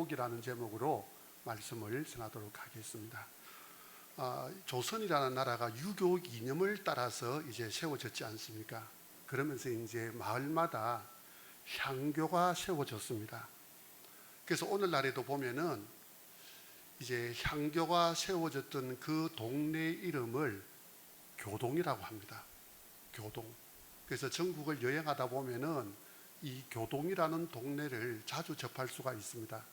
이라는 제목으로 말씀을 전하도록 하겠습니다. 조선이라는 나라가 유교 이념을 따라서 이제 세워졌지 않습니까? 그러면서 이제 마을마다 향교가 세워졌습니다. 그래서 오늘날에도 보면은 이제 향교가 세워졌던 그 동네 이름을 교동이라고 합니다. 교동. 그래서 전국을 여행하다 보면은 이 교동이라는 동네를 자주 접할 수가 있습니다.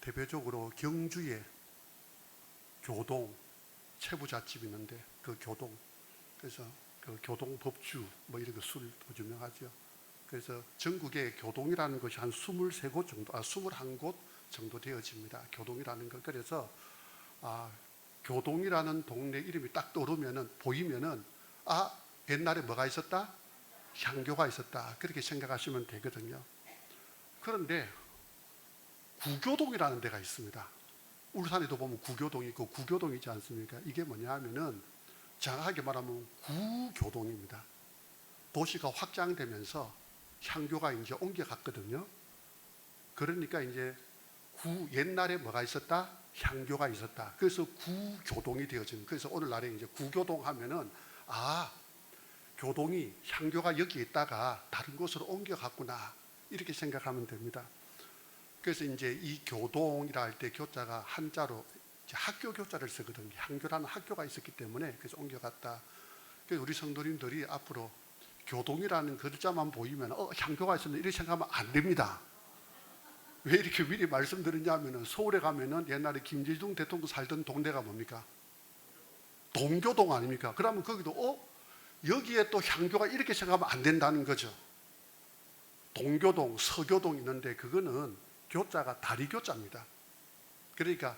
대표적으로 경주에 교동 채부잣집이 있는데 그 교동, 그래서 그 교동 법주 뭐 이런 거 술도 유명하죠. 그래서 전국에 교동이라는 것이 한 23곳 정도, 21곳 정도 되어집니다. 교동이라는 것. 그래서 교동이라는 동네 이름이 딱 떠오르면은, 보이면은 옛날에 뭐가 있었다? 향교가 있었다. 그렇게 생각하시면 되거든요. 그런데 구교동이라는 데가 있습니다. 울산에도 보면 구교동이 있고 구교동이지 않습니까? 이게 뭐냐 하면은 정확하게 말하면 구교동입니다. 도시가 확장되면서 향교가 이제 옮겨갔거든요. 그러니까 이제 옛날에 뭐가 있었다? 향교가 있었다. 그래서 구교동이 되어진. 그래서 오늘날에 이제 구교동 하면은 교동이 향교가 여기 있다가 다른 곳으로 옮겨갔구나, 이렇게 생각하면 됩니다. 그래서 이제 이 교동이라 할 때 교자가 한자로 학교 교자를 쓰거든요. 향교라는 학교가 있었기 때문에 그래서 옮겨갔다. 그래서 우리 성도님들이 앞으로 교동이라는 글자만 보이면 향교가 있었는데 이렇게 생각하면 안 됩니다. 왜 이렇게 미리 말씀드리냐면은 서울에 가면은 옛날에 김대중 대통령 살던 동네가 뭡니까? 동교동 아닙니까? 그러면 거기도 여기에 또 향교가 이렇게 생각하면 안 된다는 거죠. 동교동, 서교동 있는데 그거는 교자가 다리교자입니다. 그러니까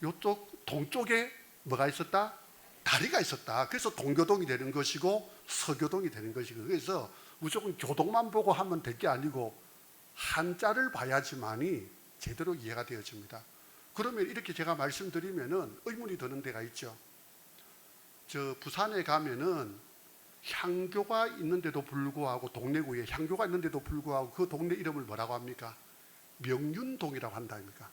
이쪽 동쪽에 뭐가 있었다? 다리가 있었다. 그래서 동교동이 되는 것이고 서교동이 되는 것이고, 그래서 무조건 교동만 보고 하면 될 게 아니고 한자를 봐야지만이 제대로 이해가 되어집니다. 그러면 이렇게 제가 말씀드리면은 의문이 드는 데가 있죠. 저 부산에 가면은 향교가 있는데도 불구하고, 동래구에 향교가 있는데도 불구하고 그 동네 이름을 뭐라고 합니까? 명륜동이라고 한다 아닙니까?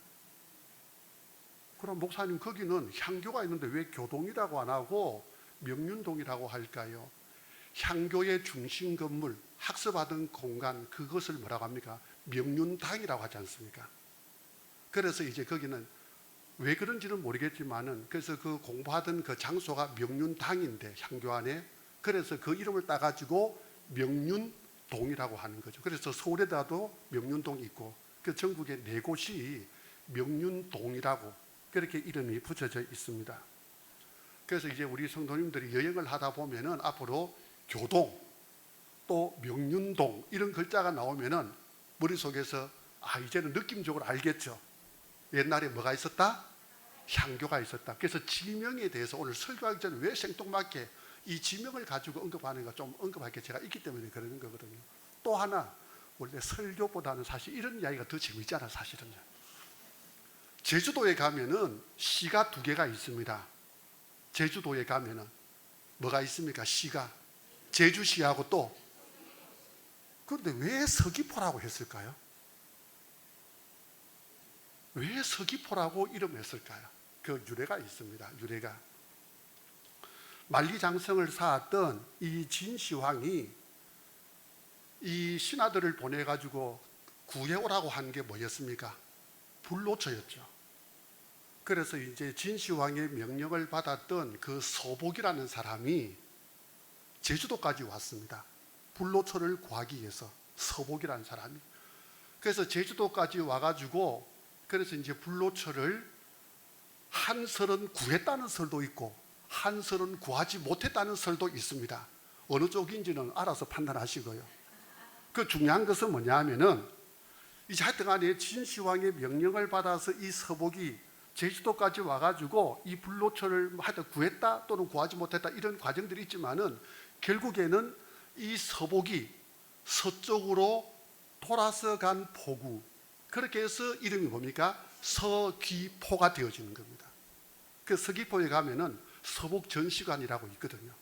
그럼 목사님, 거기는 향교가 있는데 왜 교동이라고 안 하고 명륜동이라고 할까요? 향교의 중심 건물, 학습하던 공간, 그것을 뭐라고 합니까? 명륜당이라고 하지 않습니까? 그래서 이제 거기는 왜 그런지는 모르겠지만은, 그래서 그 공부하던 그 장소가 명륜당인데 향교 안에, 그래서 그 이름을 따가지고 명륜동이라고 하는 거죠. 그래서 서울에다도 명륜동이 있고, 그 전국에 4곳이 명륜동이라고 그렇게 이름이 붙여져 있습니다. 그래서 이제 우리 성도님들이 여행을 하다 보면은 앞으로 교동 또 명륜동 이런 글자가 나오면은 머릿속에서 이제는 느낌적으로 알겠죠. 옛날에 뭐가 있었다? 향교가 있었다. 그래서 지명에 대해서 오늘 설교하기 전에 왜 생뚱맞게 이 지명을 가지고 언급하는 거 좀 언급할 게 제가 있기 때문에 그러는 거거든요. 또 하나, 원래 설교보다는 사실 이런 이야기가 더 재밌잖아, 사실은요. 제주도에 가면은 시가 2개가 있습니다. 제주도에 가면은 뭐가 있습니까? 시가. 제주시하고 또. 그런데 왜 서귀포라고 했을까요? 왜 서귀포라고 이름했을까요? 그 유래가 있습니다. 유래가. 만리장성을 쌓았던 이 진시황이 이 신하들을 보내가지고 구해오라고 한 게 뭐였습니까? 불로초였죠. 그래서 이제 진시황의 명령을 받았던 그 서복이라는 사람이 제주도까지 왔습니다. 불로초를 구하기 위해서. 서복이라는 사람이. 그래서 제주도까지 와가지고, 그래서 이제 불로초를 한 설은 구했다는 설도 있고 한 설은 구하지 못했다는 설도 있습니다. 어느 쪽인지는 알아서 판단하시고요. 그 중요한 것은 뭐냐 하면은, 이제 하여튼 간에 진시황의 명령을 받아서 이 서복이 제주도까지 와가지고 이 불로초를 하여튼 구했다 또는 구하지 못했다, 이런 과정들이 있지만은 결국에는 이 서복이 서쪽으로 돌아서 간 포구, 그렇게 해서 이름이 뭡니까? 서귀포가 되어지는 겁니다. 그 서귀포에 가면은 서복전시관이라고 있거든요.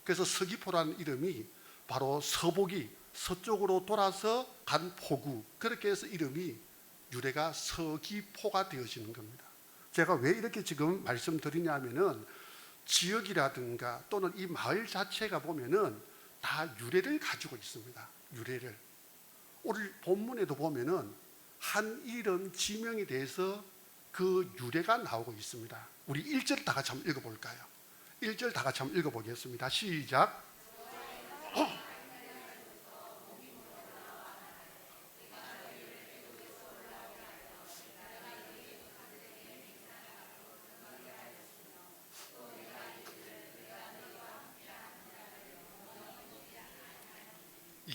그래서 서귀포라는 이름이 바로 서복이 서쪽으로 돌아서 간 포구, 그렇게 해서 이름이 유래가 서귀포가 되어지는 겁니다. 제가 왜 이렇게 지금 말씀드리냐면은 지역이라든가 또는 이 마을 자체가 보면은 다 유래를 가지고 있습니다. 유래를. 오늘 본문에도 보면은 한 이름 지명에 대해서 그 유래가 나오고 있습니다. 우리 1절 다 같이 한번 읽어볼까요? 1절 다 같이 한번 읽어보겠습니다. 시작.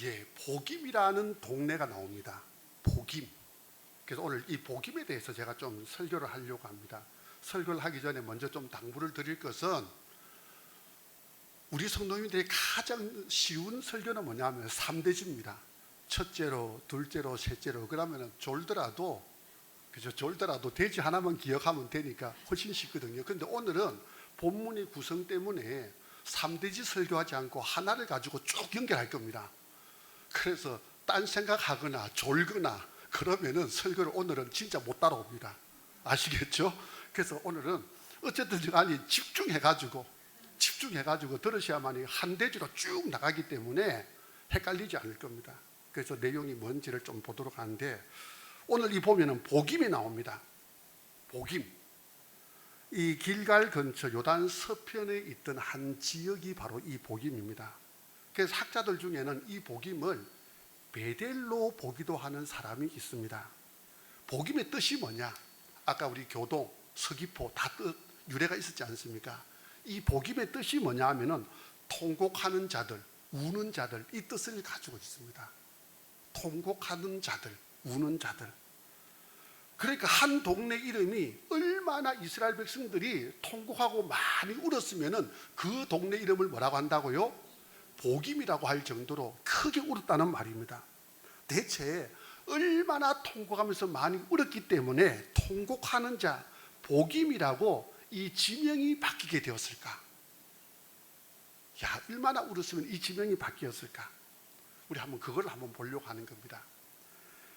예, 복임이라는 동네가 나옵니다. 복임. 그래서 오늘 이 복임에 대해서 제가 좀 설교를 하려고 합니다. 설교를 하기 전에 먼저 좀 당부를 드릴 것은 우리 성도님들이 가장 쉬운 설교는 뭐냐면 3대지입니다. 첫째로, 둘째로, 셋째로. 그러면 졸더라도, 그죠? 졸더라도 돼지 하나만 기억하면 되니까 훨씬 쉽거든요. 그런데 오늘은 본문의 구성 때문에 3대지 설교하지 않고 하나를 가지고 쭉 연결할 겁니다. 그래서 딴 생각하거나 졸거나 그러면은 설교를 오늘은 진짜 못 따라옵니다. 아시겠죠? 그래서 오늘은 어쨌든 간에 집중해가지고 들으셔야만이 한 대지로 쭉 나가기 때문에 헷갈리지 않을 겁니다. 그래서 내용이 뭔지를 좀 보도록 하는데 오늘 이 보면은 복임이 나옵니다. 복임. 이 길갈 근처 요단 서편에 있던 한 지역이 바로 이 복임입니다. 그래서 학자들 중에는 이 복임을 베델로 보기도 하는 사람이 있습니다. 복임의 뜻이 뭐냐? 아까 우리 교동, 서귀포 다 뜻 유래가 있었지 않습니까? 이 복임의 뜻이 뭐냐 하면은 통곡하는 자들, 우는 자들 이 뜻을 가지고 있습니다. 통곡하는 자들, 우는 자들. 그러니까 한 동네 이름이 얼마나 이스라엘 백성들이 통곡하고 많이 울었으면은 그 동네 이름을 뭐라고 한다고요? 복임이라고 할 정도로 크게 울었다는 말입니다. 대체 얼마나 통곡하면서 많이 울었기 때문에 통곡하는 자, 복임이라고 이 지명이 바뀌게 되었을까? 야, 얼마나 울었으면 이 지명이 바뀌었을까? 우리 그걸 한번 보려고 하는 겁니다.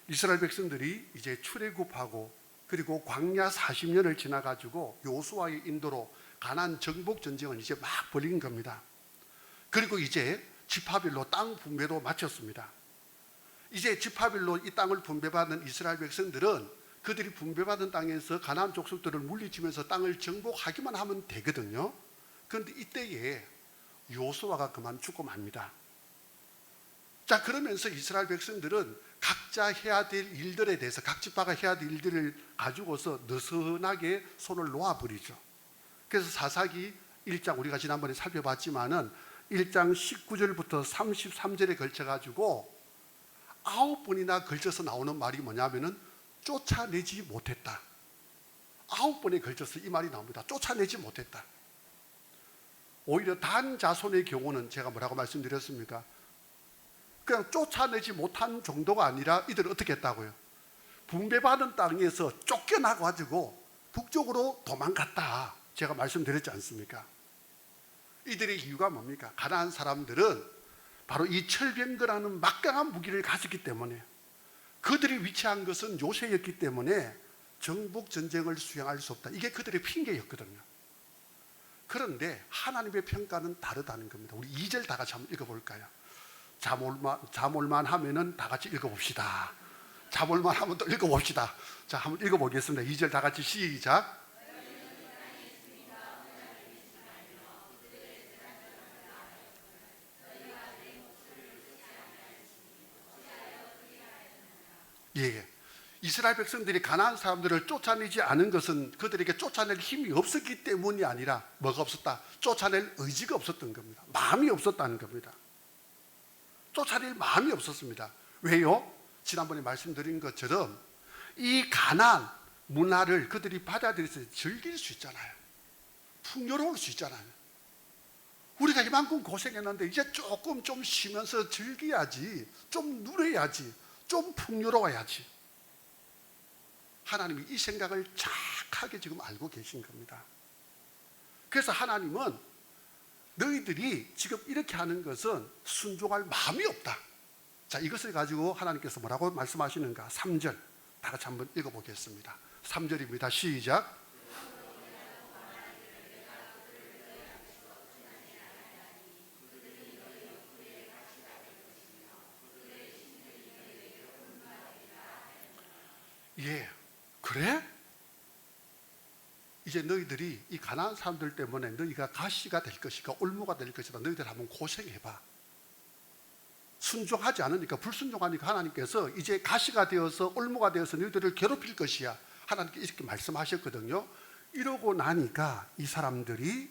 이스라엘 백성들이 이제 출애굽하고 그리고 광야 40년을 지나가지고 요수아의 인도로 가나안 정복 전쟁을 이제 막 벌린 겁니다. 그리고 이제 지파별로 땅 분배도 마쳤습니다. 이제 지파별로 이 땅을 분배받은 이스라엘 백성들은 그들이 분배받은 땅에서 가나안 족속들을 물리치면서 땅을 정복하기만 하면 되거든요. 그런데 이때에 요수아가 그만 죽고 맙니다. 자, 그러면서 이스라엘 백성들은 각자 해야 될 일들에 대해서 각 지파가 해야 될 일들을 가지고서 느슨하게 손을 놓아버리죠. 그래서 사사기 1장 우리가 지난번에 살펴봤지만은 1장 19절부터 33절에 걸쳐가지고 9번이나 걸쳐서 나오는 말이 뭐냐면은 쫓아내지 못했다. 9번에 걸쳐서 이 말이 나옵니다. 쫓아내지 못했다. 오히려 단 자손의 경우는 제가 뭐라고 말씀드렸습니까? 그냥 쫓아내지 못한 정도가 아니라 이들은 어떻게 했다고요? 분배받은 땅에서 쫓겨나가지고 북쪽으로 도망갔다. 제가 말씀드렸지 않습니까? 이들의 이유가 뭡니까? 가나안 사람들은 바로 이 철병거라는 막강한 무기를 가졌기 때문에 그들이 위치한 것은 요새였기 때문에 정복 전쟁을 수행할 수 없다. 이게 그들의 핑계였거든요. 그런데 하나님의 평가는 다르다는 겁니다. 우리 2절 다 같이 한번 읽어볼까요? 잠올만 하면은 다 같이 읽어봅시다. 잠올만 하면 또 읽어봅시다. 자, 한번 읽어보겠습니다. 2절 다 같이 시작. 예, 이스라엘 백성들이 가나안 사람들을 쫓아내지 않은 것은 그들에게 쫓아낼 힘이 없었기 때문이 아니라 뭐가 없었다? 쫓아낼 의지가 없었던 겁니다. 마음이 없었다는 겁니다. 쫓아낼 마음이 없었습니다. 왜요? 지난번에 말씀드린 것처럼 이 가나안 문화를 그들이 받아들여서 즐길 수 있잖아요. 풍요로울 수 있잖아요. 우리가 이만큼 고생했는데 이제 조금 좀 쉬면서 즐겨야지, 좀 누려야지, 좀 풍요로워야지. 하나님이 이 생각을 착하게 지금 알고 계신 겁니다. 그래서 하나님은 너희들이 지금 이렇게 하는 것은 순종할 마음이 없다. 자, 이것을 가지고 하나님께서 뭐라고 말씀하시는가? 3절 다 같이 한번 읽어보겠습니다. 3절입니다. 시작. 예, 그래? 이제 너희들이 이 가나안 사람들 때문에 너희가 가시가 될 것이가 올무가 될 것이다. 너희들 한번 고생해봐. 순종하지 않으니까, 불순종하니까 하나님께서 이제 가시가 되어서 올무가 되어서 너희들을 괴롭힐 것이야. 하나님께 이렇게 말씀하셨거든요. 이러고 나니까 이 사람들이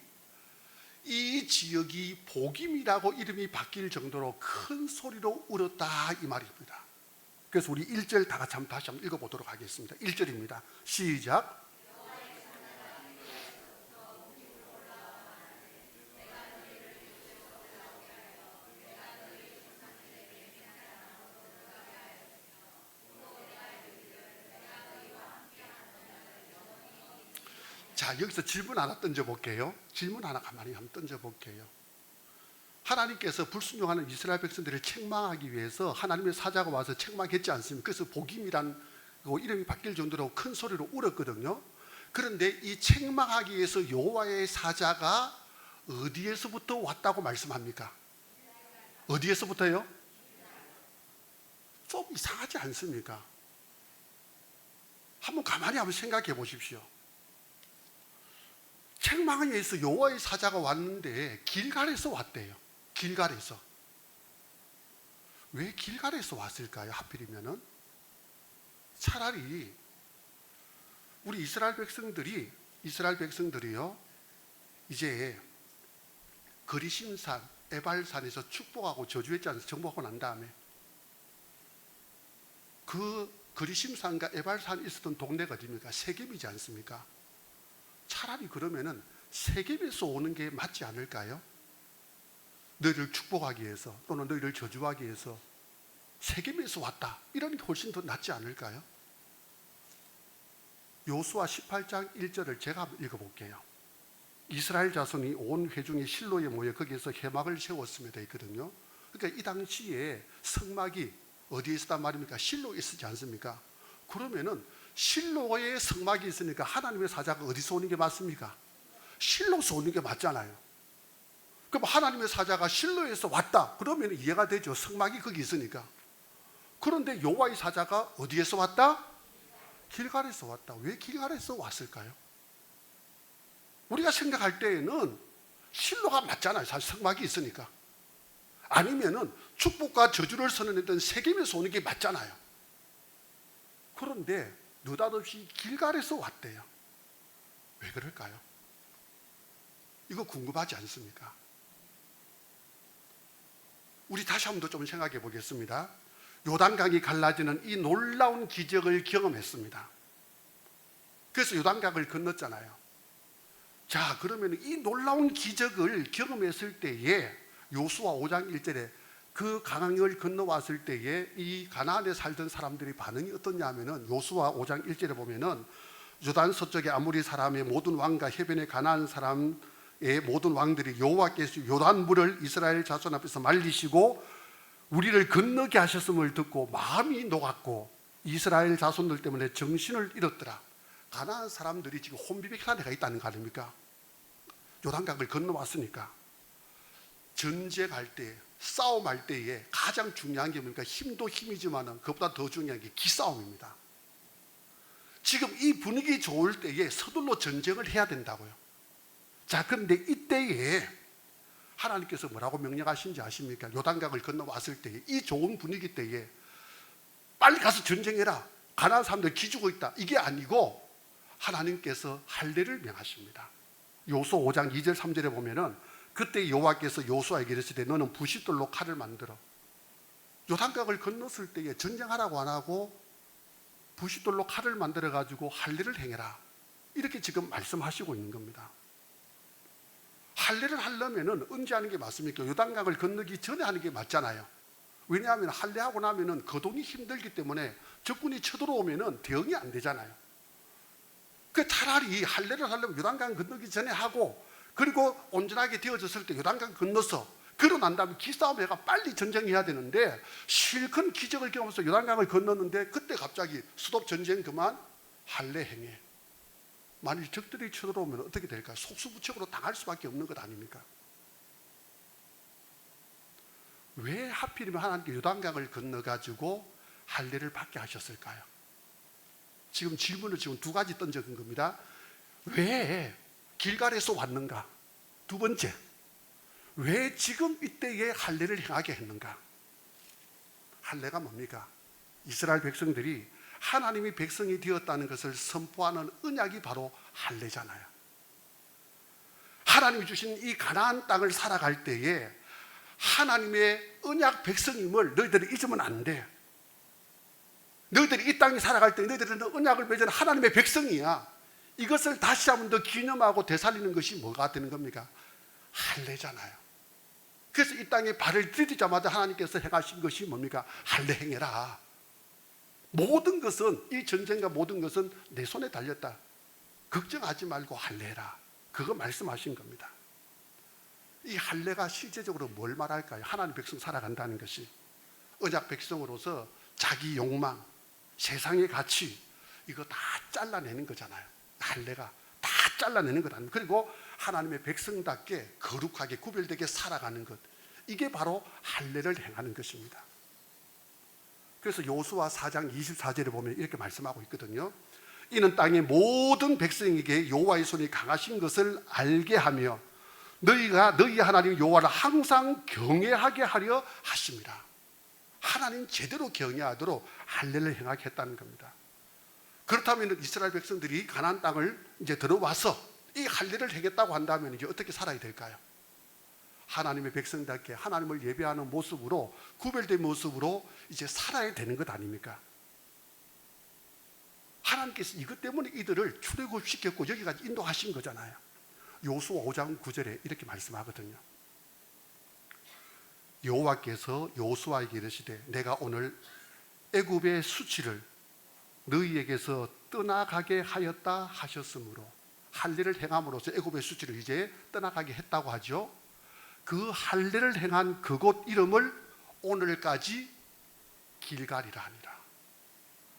이 지역이 복임이라고 이름이 바뀔 정도로 큰 소리로 울었다, 이 말입니다. 그래서 우리 1절 다 같이 다시 한번 읽어보도록 하겠습니다. 1절입니다. 시작. 자, 여기서 질문 하나 던져볼게요. 질문 하나 가만히 한번 던져볼게요. 하나님께서 불순종하는 이스라엘 백성들을 책망하기 위해서 하나님의 사자가 와서 책망했지 않습니까? 그래서 복임이란 이름이 바뀔 정도로 큰 소리로 울었거든요. 그런데 이 책망하기 위해서 여호와의 사자가 어디에서부터 왔다고 말씀합니까? 어디에서부터요? 좀 이상하지 않습니까? 한번 가만히 한번 생각해 보십시오. 책망하기 위해서 여호와의 사자가 왔는데 길갈에서 왔대요. 길갈에서. 왜 길갈에서 왔을까요? 하필이면은 차라리 우리 이스라엘 백성들이요 이제 그리심산 에발산에서 축복하고 저주했지 않습니까? 정복하고 난 다음에 그 그리심산과 에발산이 있었던 동네가 어디입니까? 세겜이지 않습니까? 차라리 그러면은 세겜에서 오는 게 맞지 않을까요? 너희를 축복하기 위해서 또는 너희를 저주하기 위해서 세겜에서 왔다, 이런 게 훨씬 더 낫지 않을까요? 요수아 18장 1절을 제가 한번 읽어볼게요. 이스라엘 자손이 온 회중이 실로에 모여 거기에서 회막을 세웠으며 되어 있거든요. 그러니까 이 당시에 성막이 어디에 있었단 말입니까? 실로에 있었지 않습니까? 그러면은 실로에 성막이 있으니까 하나님의 사자가 어디서 오는 게 맞습니까? 실로에서 오는 게 맞잖아요. 그럼 하나님의 사자가 실로에서 왔다, 그러면 이해가 되죠. 성막이 거기 있으니까. 그런데 여호와의 사자가 어디에서 왔다? 길갈에서 왔다. 왜 길갈에서 왔을까요? 우리가 생각할 때에는 실로가 맞잖아요. 사실 성막이 있으니까. 아니면은 축복과 저주를 선언했던 세겜에서 오는 게 맞잖아요. 그런데 느닷없이 길갈에서 왔대요. 왜 그럴까요? 이거 궁금하지 않습니까? 우리 다시 한번 더 좀 생각해 보겠습니다. 요단강이 갈라지는 이 놀라운 기적을 경험했습니다. 그래서 요단강을 건넜잖아요. 자, 그러면 이 놀라운 기적을 경험했을 때에 요수아 5장 1절에 그 강을 건너왔을 때에 이 가나안에 살던 사람들의 반응이 어떻냐 하면은 요수아 5장 1절에 보면은 요단 서쪽의 아모리 사람의 모든 왕과 해변의 가나안 사람의 모든 왕들이 여호와께서 요단물을 이스라엘 자손 앞에서 말리시고 우리를 건너게 하셨음을 듣고 마음이 녹았고 이스라엘 자손들 때문에 정신을 잃었더라. 가나안 사람들이 지금 혼비백산에가 있다는 거 아닙니까? 요단강을 건너왔으니까. 전쟁할 때, 싸움할 때에 가장 중요한 게 뭡니까? 힘도 힘이지만 그것보다 더 중요한 게 기싸움입니다. 지금 이 분위기 좋을 때에 서둘러 전쟁을 해야 된다고요. 자, 그런데 이때에 하나님께서 뭐라고 명령하신지 아십니까? 요단강을 건너왔을 때에, 이 좋은 분위기 때에 빨리 가서 전쟁해라, 가나안 사람들 기죽고 있다, 이게 아니고 하나님께서 할례를 명하십니다. 요수아 5장 2절 3절에 보면은 그때 여호와께서 요수아에게 이르시되 너는 부싯돌로 칼을 만들어. 요단강을 건넜을 때에 전쟁하라고 안 하고 부싯돌로 칼을 만들어 가지고 할례를 행해라, 이렇게 지금 말씀하시고 있는 겁니다. 할례를 하려면은 언제 하는 게 맞습니까? 요단강을 건너기 전에 하는 게 맞잖아요. 왜냐하면 할례하고 나면은 거동이 힘들기 때문에 적군이 쳐들어오면은 대응이 안 되잖아요. 그 차라리 할례를 하려면 요단강 건너기 전에 하고, 그리고 온전하게 되어졌을 때 요단강 건너서 그러고 난 다음에 기싸움 해가 빨리 전쟁해야 되는데 실컷 기적을 경험해서 요단강을 건넜는데 그때 갑자기 스톱 전쟁 그만 할례 행해. 만일 적들이 쳐들어오면 어떻게 될까요? 속수무책으로 당할 수밖에 없는 것 아닙니까? 왜 하필이면 하나님께 요단강을 건너가지고 할례를 받게 하셨을까요? 지금 질문을 지금 두 가지 던져준 겁니다. 왜 길갈에서 왔는가? 두 번째, 왜 지금 이때에 할례를 행하게 했는가? 할례가 뭡니까? 이스라엘 백성들이 하나님이 백성이 되었다는 것을 선포하는 언약이 바로 할례잖아요. 하나님이 주신 이 가나안 땅을 살아갈 때에 하나님의 언약 백성임을 너희들이 잊으면 안 돼. 너희들이 이 땅에 살아갈 때 너희들은 언약을 맺은 하나님의 백성이야. 이것을 다시 한번 더 기념하고 되살리는 것이 뭐가 되는 겁니까? 할례잖아요. 그래서 이 땅에 발을 디디자마자 하나님께서 행하신 것이 뭡니까? 할례 행해라. 모든 것은, 이 전쟁과 모든 것은 내 손에 달렸다. 걱정하지 말고 할례해라. 그거 말씀하신 겁니다. 이 할례가 실제적으로 뭘 말할까요? 하나님 백성 살아간다는 것이 언약 백성으로서 자기 욕망, 세상의 가치 이거 다 잘라내는 거잖아요. 할례가 다 잘라내는 것 아닙니까? 그리고 하나님의 백성답게 거룩하게 구별되게 살아가는 것, 이게 바로 할례를 행하는 것입니다. 그래서 요수아 4장 24절에 보면 이렇게 말씀하고 있거든요. 이는 땅의 모든 백성에게 여호와의 손이 강하신 것을 알게 하며 너희가 너희 하나님 여호와를 항상 경외하게 하려 하십니다. 하나님 제대로 경외하도록 할례를 행하게 했다는 겁니다. 그렇다면 이스라엘 백성들이 가나안 땅을 이제 들어와서 이 할례를 하겠다고 한다면 이제 어떻게 살아야 될까요? 하나님의 백성답게 하나님을 예배하는 모습으로, 구별된 모습으로 이제 살아야 되는 것 아닙니까? 하나님께서 이것 때문에 이들을 출애굽시켰고 여기까지 인도하신 거잖아요. 요수아 5장 9절에 이렇게 말씀하거든요. 여호와께서 요수아에게 이르시되 내가 오늘 애굽의 수치를 너희에게서 떠나가게 하였다 하셨으므로, 할례를 행함으로써 애굽의 수치를 이제 떠나가게 했다고 하죠. 그 할례를 행한 그곳 이름을 오늘까지 길갈이라 하니라.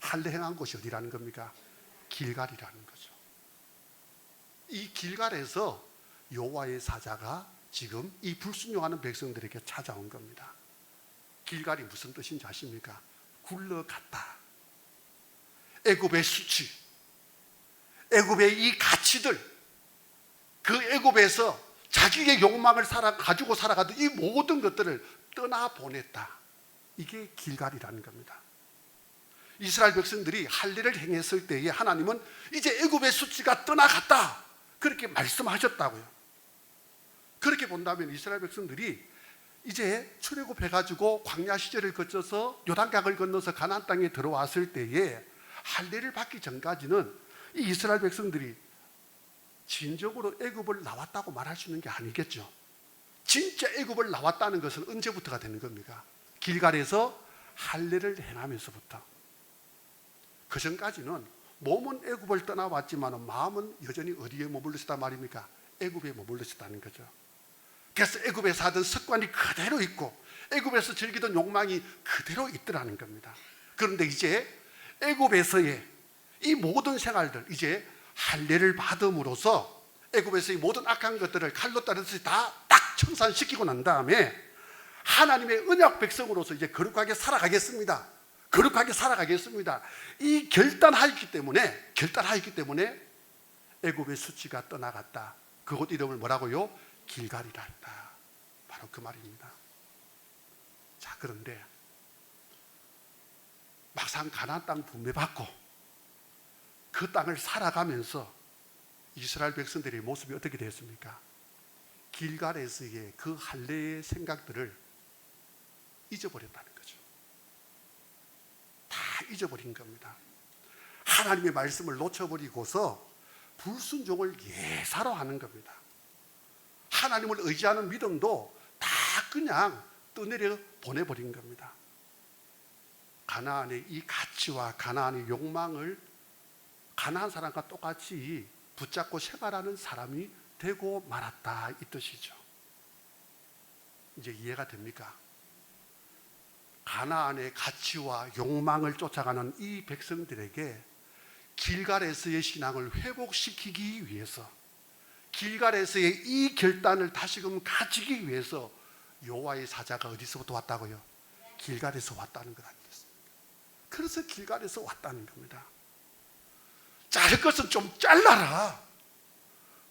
할례 행한 곳이 어디라는 겁니까? 길갈이라는 거죠. 이 길갈에서 여호와의 사자가 지금 이 불순종하는 백성들에게 찾아온 겁니다. 길갈이 무슨 뜻인지 아십니까? 굴러갔다. 애굽의 수치, 애굽의 이 가치들, 그 애굽에서 자기의 욕망을 가지고 살아가던 이 모든 것들을 떠나보냈다. 이게 길갈이라는 겁니다. 이스라엘 백성들이 할례를 행했을 때에 하나님은 이제 애굽의 수치가 떠나갔다, 그렇게 말씀하셨다고요. 그렇게 본다면 이스라엘 백성들이 이제 출애굽해가지고 광야 시절을 거쳐서 요단강을 건너서 가나안 땅에 들어왔을 때에 할례를 받기 전까지는 이 이스라엘 백성들이 진정으로 애굽을 나왔다고 말할 수 있는 게 아니겠죠. 진짜 애굽을 나왔다는 것은 언제부터가 되는 겁니까? 길갈에서 할례를 행하면서부터. 그 전까지는 몸은 애굽을 떠나왔지만 마음은 여전히 어디에 머물러 있었단 말입니까? 애굽에 머물러 있었다는 거죠. 그래서 애굽에서 하던 습관이 그대로 있고 애굽에서 즐기던 욕망이 그대로 있더라는 겁니다. 그런데 이제 애굽에서의 이 모든 생활들, 이제 할례를 받음으로써 애굽에서의 모든 악한 것들을 칼로 따르듯이 다 딱 청산시키고 난 다음에 하나님의 언약 백성으로서 이제 거룩하게 살아가겠습니다. 거룩하게 살아가겠습니다. 이 결단하였기 때문에 애굽의 수치가 떠나갔다. 그곳 이름을 뭐라고요? 길갈이라 했다. 바로 그 말입니다. 자, 그런데 막상 가나안 땅 분배받고 그 땅을 살아가면서 이스라엘 백성들의 모습이 어떻게 되었습니까? 길갈에서의 그 할례의 생각들을 잊어버렸다는 거죠. 다 잊어버린 겁니다. 하나님의 말씀을 놓쳐버리고서 불순종을 예사로 하는 겁니다. 하나님을 의지하는 믿음도 다 그냥 떠내려 보내버린 겁니다. 가나안의 이 가치와 가나안의 욕망을 가나안 사람과 똑같이 붙잡고 생활하는 사람이 되고 말았다, 이 뜻이죠. 이제 이해가 됩니까? 가나안의 가치와 욕망을 쫓아가는 이 백성들에게 길갈에서의 신앙을 회복시키기 위해서, 길갈에서의 이 결단을 다시금 가지기 위해서 여호와의 사자가 어디서부터 왔다고요? 길갈에서 왔다는 것 아니겠습니까? 그래서 길갈에서 왔다는 겁니다. 자를 것은 좀 잘라라,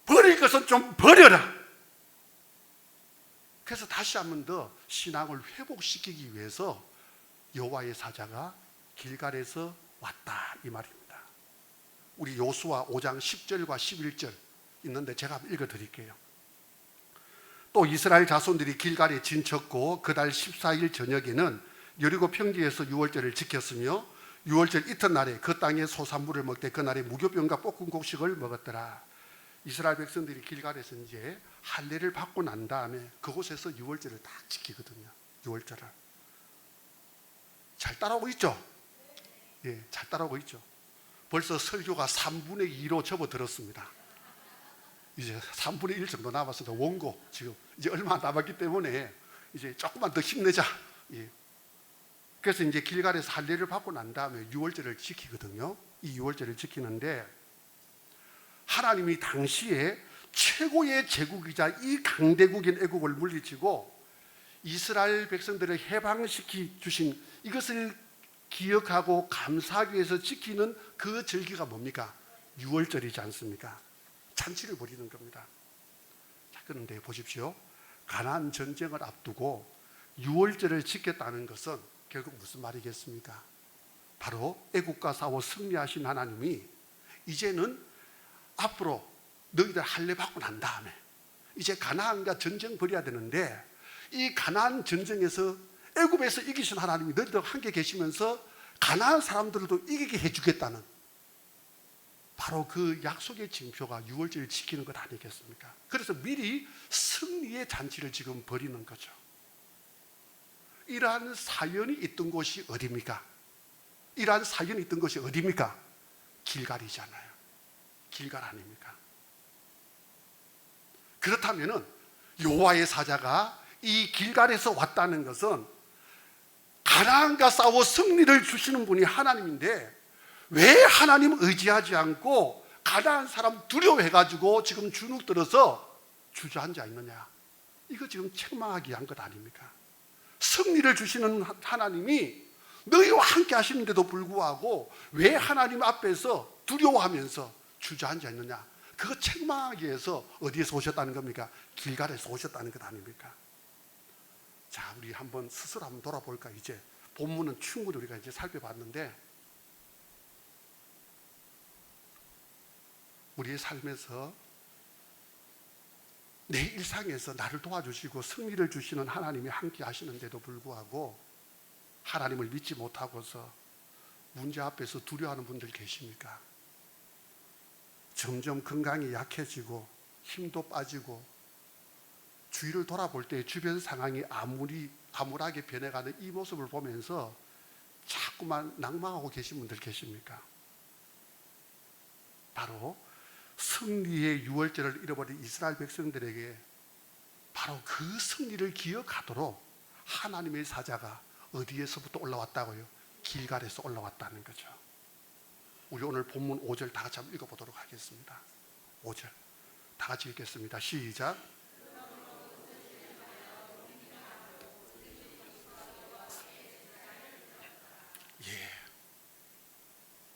버릴 것은 좀 버려라. 그래서 다시 한 번 더 신앙을 회복시키기 위해서 여호와의 사자가 길갈에서 왔다, 이 말입니다. 우리 요수아 5장 10절과 11절 있는데 제가 한번 읽어드릴게요. 또 이스라엘 자손들이 길갈에 진쳤고 그달 14일 저녁에는 여리고 평지에서 유월절을 지켰으며 유월절 이튿날에 그 땅의 소산물을 먹되 그날에 무교병과 볶은 곡식을 먹었더라. 이스라엘 백성들이 길갈에서 이제 할례를 받고 난 다음에 그곳에서 유월절을 다 지키거든요. 유월절을 잘 따라오고 있죠? 예, 잘 따라오고 있죠. 벌써 설교가 3분의 2로 접어들었습니다. 이제 3분의 1 정도 남았습니다. 원고 지금 이제 얼마 안 남았기 때문에 이제 조금만 더 힘내자. 예. 그래서 이제 길갈에서 할례를 받고 난 다음에 유월절을 지키거든요. 이 유월절을 지키는데 하나님이 당시에 최고의 제국이자 이 강대국인 애국을 물리치고 이스라엘 백성들을 해방시키 주신 이것을 기억하고 감사하기 위해서 지키는 그 절기가 뭡니까? 유월절이지 않습니까? 잔치를 벌이는 겁니다. 자, 그런데 보십시오. 가나안 전쟁을 앞두고 유월절을 지켰다는 것은 결국 무슨 말이겠습니까? 바로 애국과 싸워 승리하신 하나님이 이제는 앞으로 너희들 할례 받고 난 다음에 이제 가나안과 전쟁 벌여야 되는데 이 가나안 전쟁에서 애굽에서 이기신 하나님이 너희들과 함께 계시면서 가나안 사람들도 이기게 해주겠다는 바로 그 약속의 징표가 유월절을 지키는 것 아니겠습니까? 그래서 미리 승리의 잔치를 지금 벌이는 거죠. 이러한 사연이 있던 곳이 어디입니까? 이러한 사연이 있던 곳이 어디입니까? 길갈이잖아요. 길갈 아닙니까? 그렇다면은 여호와의 사자가 이 길갈에서 왔다는 것은 가나안과 싸워 승리를 주시는 분이 하나님인데 왜 하나님 의지하지 않고 가나안 사람 두려워해가지고 지금 주눅 들어서 주저앉아 있느냐? 이거 지금 책망하기 위한 것 아닙니까? 승리를 주시는 하나님이 너희와 함께 하시는데도 불구하고 왜 하나님 앞에서 두려워하면서 주저앉아 있느냐? 그거 책망하기 위해서 어디에서 오셨다는 겁니까? 길갈에서 오셨다는 것 아닙니까? 자, 우리 한번 스스로 한번 돌아볼까? 이제 본문은 충분히 우리가 이제 살펴봤는데 우리의 삶에서 내 일상에서 나를 도와주시고 승리를 주시는 하나님이 함께 하시는데도 불구하고 하나님을 믿지 못하고서 문제 앞에서 두려워하는 분들 계십니까? 점점 건강이 약해지고 힘도 빠지고 주위를 돌아볼 때 주변 상황이 암울하게 변해가는 이 모습을 보면서 자꾸만 낭망하고 계신 분들 계십니까? 바로 승리의 유월절을 잃어버린 이스라엘 백성들에게 바로 그 승리를 기억하도록 하나님의 사자가 어디에서부터 올라왔다고요? 길갈에서 올라왔다는 거죠. 우리 오늘 본문 5절 다 같이 한번 읽어보도록 하겠습니다. 5절 다 같이 읽겠습니다. 시작. 예,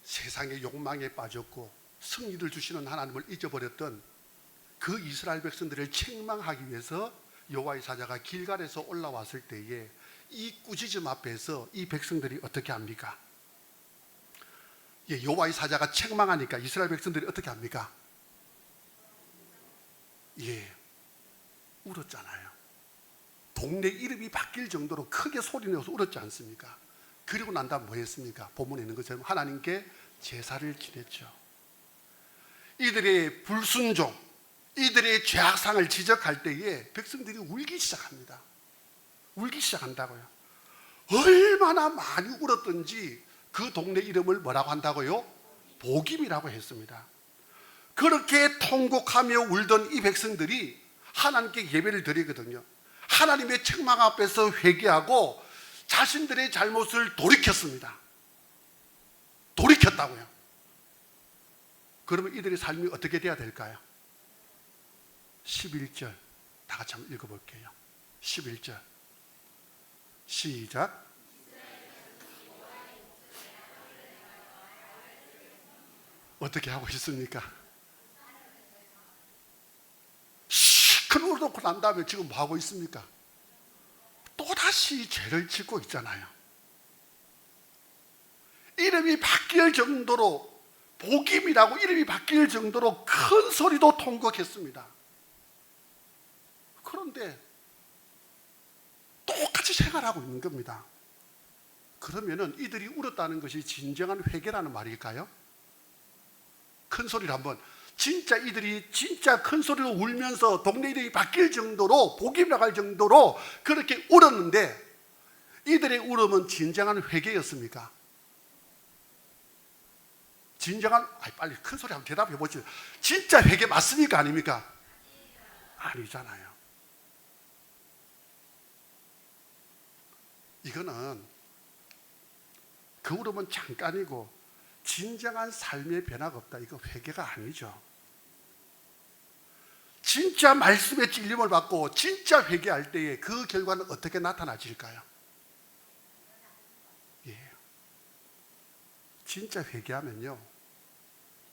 세상의 욕망에 빠졌고 승리를 주시는 하나님을 잊어버렸던 그 이스라엘 백성들을 책망하기 위해서 여호와의 사자가 길갈에서 올라왔을 때에 이 꾸짖음 앞에서 이 백성들이 어떻게 합니까? 예, 여호와의 사자가 책망하니까 이스라엘 백성들이 어떻게 합니까? 예, 울었잖아요. 동네 이름이 바뀔 정도로 크게 소리내서 울었지 않습니까? 그리고 난 다음 뭐 했습니까? 본문에 있는 것처럼 하나님께 제사를 지냈죠. 이들의 불순종, 이들의 죄악상을 지적할 때에 백성들이 울기 시작합니다. 울기 시작한다고요. 얼마나 많이 울었던지 그 동네 이름을 뭐라고 한다고요? 보김이라고 했습니다. 그렇게 통곡하며 울던 이 백성들이 하나님께 예배를 드리거든요. 하나님의 책망 앞에서 회개하고 자신들의 잘못을 돌이켰습니다. 돌이켰다고요. 그러면 이들의 삶이 어떻게 돼야 될까요? 11절 다 같이 한번 읽어볼게요. 11절 시작. 어떻게 하고 있습니까? 큰 울을 놓고 난 다음에 지금 뭐 하고 있습니까? 또다시 죄를 짓고 있잖아요. 이름이 바뀔 정도로, 복임이라고 이름이 바뀔 정도로 큰 소리도 통곡했습니다. 그런데 똑같이 생활하고 있는 겁니다. 그러면은 이들이 울었다는 것이 진정한 회개라는 말일까요? 큰 소리를 한번, 진짜 이들이 진짜 큰 소리로 울면서 동네 이름이 바뀔 정도로, 복임 나갈 정도로 그렇게 울었는데 이들의 울음은 진정한 회개였습니까? 진정한, 빨리 큰 소리 한번 대답해 보시죠. 진짜 회개 맞습니까? 아닙니까? 아니잖아요. 이거는 그 울음은 잠깐이고 진정한 삶의 변화가 없다. 이거 회개가 아니죠. 진짜 말씀의 찔림을 받고 진짜 회개할 때에 그 결과는 어떻게 나타나질까요? 예. 진짜 회개하면요,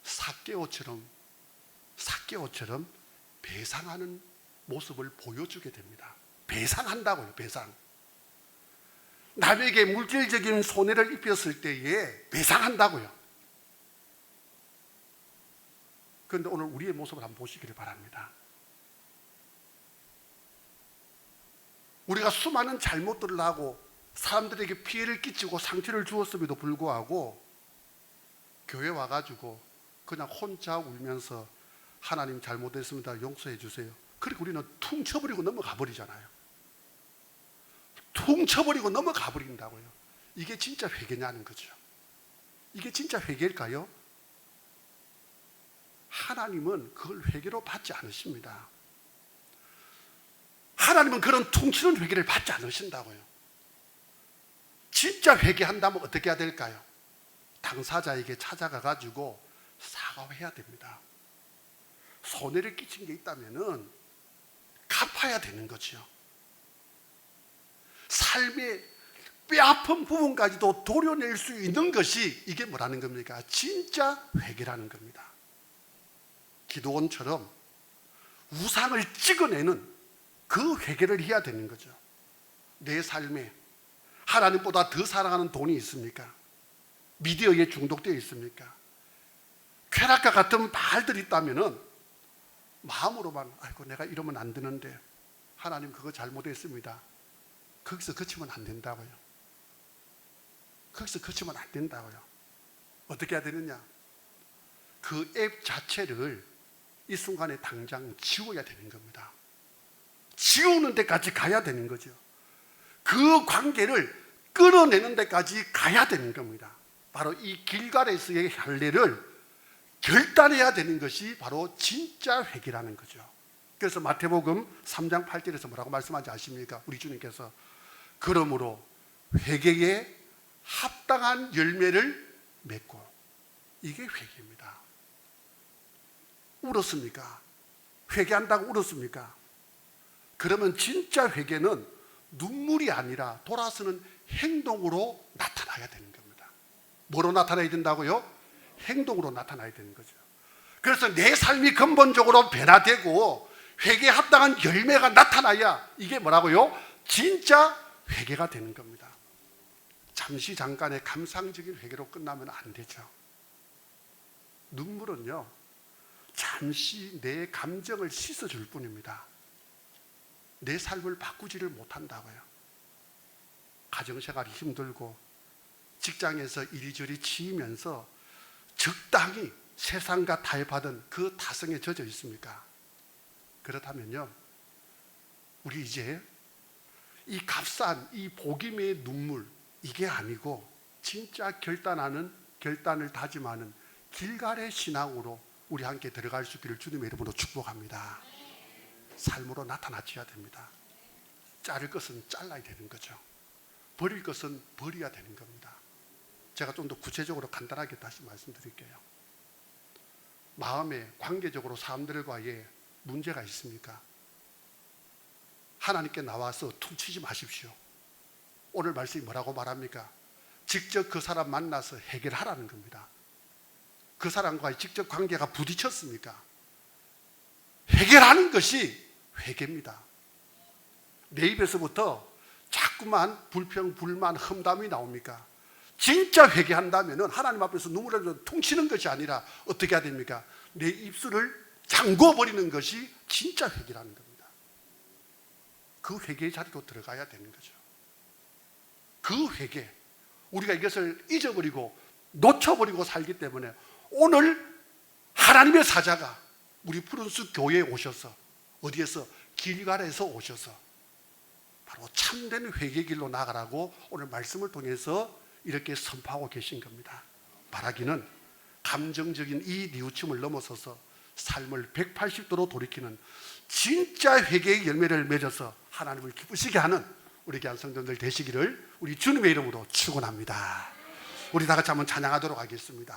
삭개오처럼 배상하는 모습을 보여주게 됩니다. 배상한다고요. 배상. 남에게 물질적인 손해를 입혔을 때에 배상한다고요. 그런데 오늘 우리의 모습을 한번 보시기를 바랍니다. 우리가 수많은 잘못들을 하고 사람들에게 피해를 끼치고 상처를 주었음에도 불구하고 교회 와가지고 그냥 혼자 울면서 하나님 잘못했습니다, 용서해 주세요. 그리고 우리는 퉁 쳐버리고 넘어가 버리잖아요. 퉁 쳐버리고 넘어가 버린다고요. 이게 진짜 회개냐는 거죠. 이게 진짜 회개일까요? 하나님은 그걸 회개로 받지 않으십니다. 하나님은 그런 퉁치는 회개를 받지 않으신다고요. 진짜 회개한다면 어떻게 해야 될까요? 당사자에게 찾아가 가지고 사과해야 됩니다. 손해를 끼친 게 있다면은 갚아야 되는 거죠. 삶의 뼈아픈 부분까지도 도려낼 수 있는 것이 이게 뭐라는 겁니까? 진짜 회개라는 겁니다. 기도원처럼 우상을 찍어내는 그 회개를 해야 되는 거죠. 내 삶에 하나님보다 더 사랑하는 돈이 있습니까? 미디어에 중독되어 있습니까? 쾌락과 같은 말들이 있다면은 마음으로만, 아이고 내가 이러면 안 되는데 하나님 그거 잘못했습니다. 거기서 그치면 안 된다고요. 거기서 그치면 안 된다고요. 어떻게 해야 되느냐? 그 앱 자체를 이 순간에 당장 지워야 되는 겁니다. 지우는 데까지 가야 되는 거죠. 그 관계를 끊어내는 데까지 가야 되는 겁니다. 바로 이 길갈에서의 할례를 결단해야 되는 것이 바로 진짜 회개라는 거죠. 그래서 마태복음 3장 8절에서 뭐라고 말씀하지 아십니까? 우리 주님께서 그러므로 회개에 합당한 열매를 맺고, 이게 회개입니다. 울었습니까? 회개한다고 울었습니까? 그러면 진짜 회개는 눈물이 아니라 돌아서는 행동으로 나타나야 되는 겁니다. 뭐로 나타나야 된다고요? 행동으로 나타나야 되는 거죠. 그래서 내 삶이 근본적으로 변화되고 회개에 합당한 열매가 나타나야 이게 뭐라고요? 진짜 회개가 되는 겁니다. 잠시 잠깐의 감상적인 회개로 끝나면 안 되죠. 눈물은요, 잠시 내 감정을 씻어줄 뿐입니다. 내 삶을 바꾸지를 못한다고요. 가정생활이 힘들고 직장에서 이리저리 치이면서 적당히 세상과 타협하던 그 타성에 젖어 있습니까? 그렇다면요, 우리 이제 이 값싼 이 복임의 눈물, 이게 아니고 진짜 결단을 다짐하는 길갈의 신앙으로 우리 함께 들어갈 수 있기를 주님의 이름으로 축복합니다. 삶으로 나타나셔야 됩니다. 자를 것은 잘라야 되는 거죠. 버릴 것은 버려야 되는 겁니다. 제가 좀 더 구체적으로 간단하게 다시 말씀드릴게요. 마음에 관계적으로 사람들과의 문제가 있습니까? 하나님께 나와서 퉁치지 마십시오. 오늘 말씀이 뭐라고 말합니까? 직접 그 사람 만나서 해결하라는 겁니다. 그 사람과의 직접 관계가 부딪혔습니까? 해결하는 것이 회개입니다. 내 입에서부터 자꾸만 불평, 불만, 험담이 나옵니까? 진짜 회개한다면 하나님 앞에서 눈물을 퉁치는 것이 아니라 어떻게 해야 됩니까? 내 입술을 잠궈버리는 것이 진짜 회개라는 겁니다. 그 회개의 자리로 들어가야 되는 거죠. 그 회개, 우리가 이것을 잊어버리고 놓쳐버리고 살기 때문에 오늘 하나님의 사자가 우리 푸른숲 교회에 오셔서, 어디에서? 길갈에서 오셔서 바로 참된 회개 길로 나가라고 오늘 말씀을 통해서 이렇게 선포하고 계신 겁니다. 바라기는 감정적인 이 뉘우침을 넘어서서 삶을 180도로 돌이키는 진짜 회개의 열매를 맺어서 하나님을 기쁘시게 하는 우리 귀한 성도들 되시기를 우리 주님의 이름으로 축원합니다. 우리 다 같이 한번 찬양하도록 하겠습니다.